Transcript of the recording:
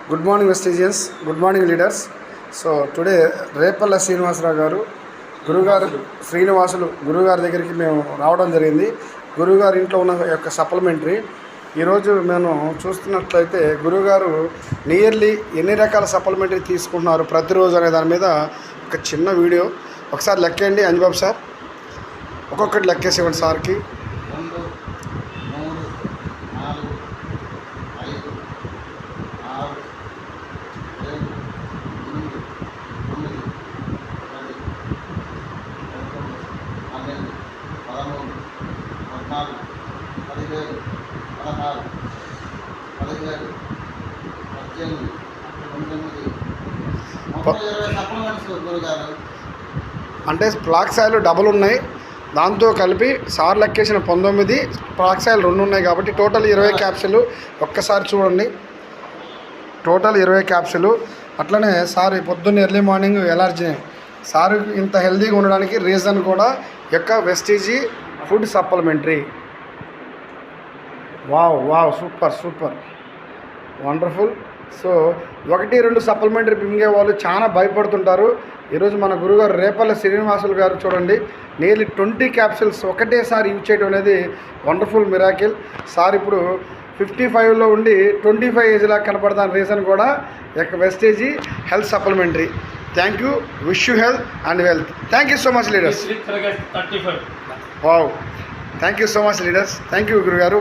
Good morning vestigians, good morning leaders. So today Repalla Srinivasa Rao గారు గురుగారు శ్రీనివాసులు గురుగారి దగ్గరికి మేము రావడం జరిగింది. గురుగారి ఇంట్లో ఉన్న యొక్క సప్లిమెంటరీ ఈరోజు మేము చూస్తున్నట్లయితే గురుగారు నియర్లీ ఎన్ని రకాల సప్లిమెంటరీ తీసుకుంటున్నారు ప్రతిరోజు అనే దాని మీద ఒక చిన్న వీడియో ఒకసారి లెక్కేయండి. అంజబాబు సార్ ఒక్కొక్కటి లెక్కేసి ఇవ్వండి సార్కి. అంటే ఫ్లాక్సాయిలు డబుల్ ఉన్నాయి, దాంతో కలిపి సార్ లెక్కేసిన 19, ఫ్లాక్సాయిలు 2 ఉన్నాయి కాబట్టి టోటల్ 20 క్యాప్సులు. ఒక్కసారి చూడండి, టోటల్ 20 క్యాప్సులు. అట్లనే సార్ పొద్దున్న ఎర్లీ మార్నింగ్ ఎలర్జీ. సార్ ఇంత హెల్తీగా ఉండడానికి రీజన్ కూడా యొక్క Vestige food supplementary. Wow wow, super super, wonderful. So 1-2 supplementary మింగే వాళ్ళు చాలా భయపడుతుంటారు. ఈరోజు మన గురుగారు రేపల్ల శ్రీనివాసులు గారు చూడండి, నియర్లీ 20 క్యాప్సిల్స్ ఒకటేసారి యూజ్ చేయడం అనేది వండర్ఫుల్ మిరాకిల్. సార్ ఇప్పుడు 55లో ఉండి 25 ఏజ్లా కనపడతాను. రీజన్ కూడా యొక్క Vestige health supplementary. Thank you, wish you health and wealth. Thank you so much leaders. Wow, thank you so much leaders. Thank you గురుగారు.